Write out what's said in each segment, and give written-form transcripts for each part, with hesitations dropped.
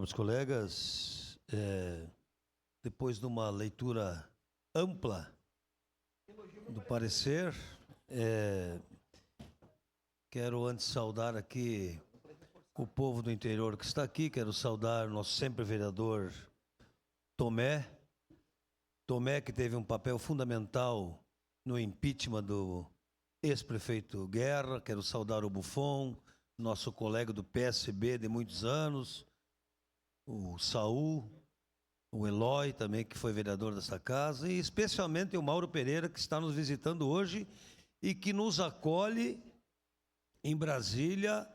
nobres colegas, depois de uma leitura ampla do parecer, quero antes saudar aqui o povo do interior que está aqui, quero saudar o nosso sempre vereador Tomé, que teve um papel fundamental no impeachment do ex-prefeito Guerra, quero saudar o Buffon, nosso colega do PSB de muitos anos, o Saul, o Eloy também, que foi vereador dessa casa, e especialmente o Mauro Pereira, que está nos visitando hoje e que nos acolhe em Brasília,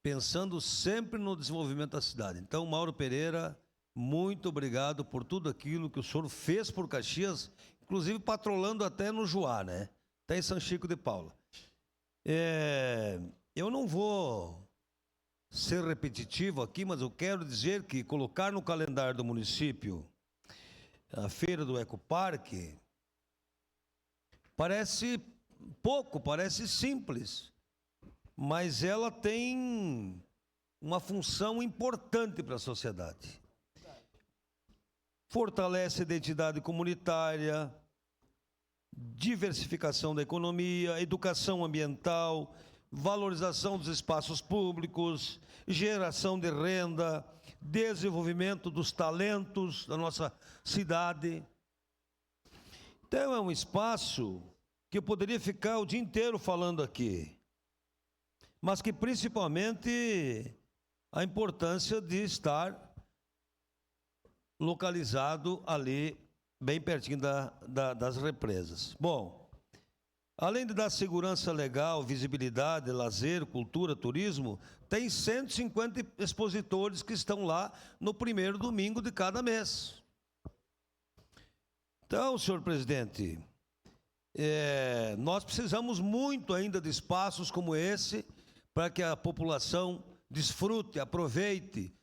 pensando sempre no desenvolvimento da cidade. Então, Mauro Pereira, muito obrigado por tudo aquilo que o senhor fez por Caxias, inclusive patrolando até no Juá, né? Até em São Chico de Paula. Eu não vou ser repetitivo aqui, mas eu quero dizer que colocar no calendário do município a feira do Ecoparque parece pouco, parece simples, mas ela tem uma função importante para a sociedade. Fortalece a identidade comunitária, diversificação da economia, educação ambiental, valorização dos espaços públicos, geração de renda, desenvolvimento dos talentos da nossa cidade. Então é um espaço que eu poderia ficar o dia inteiro falando aqui, mas que principalmente a importância de estar localizado ali, bem pertinho das represas. Bom, além de dar segurança legal, visibilidade, lazer, cultura, turismo, tem 150 expositores que estão lá no primeiro domingo de cada mês. Então, senhor presidente, nós precisamos muito ainda de espaços como esse para que a população desfrute, aproveite,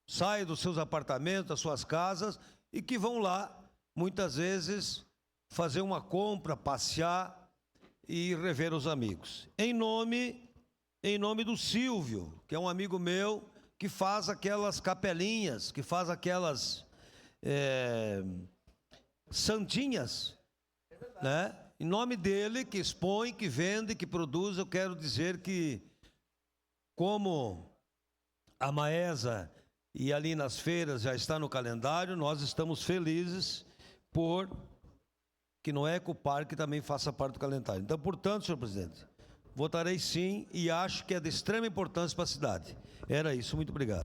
saia dos seus apartamentos, das suas casas e que vão lá, muitas vezes, fazer uma compra, passear e rever os amigos. Em nome do Silvio, que é um amigo meu, que faz aquelas capelinhas, que faz aquelas santinhas, né? Em nome dele, que expõe, que vende, que produz, eu quero dizer que, como a Maesa e ali nas feiras já está no calendário, nós estamos felizes por que no Ecoparque também faça parte do calendário. Então, portanto, senhor presidente, votarei sim e acho que é de extrema importância para a cidade. Era isso, muito obrigado.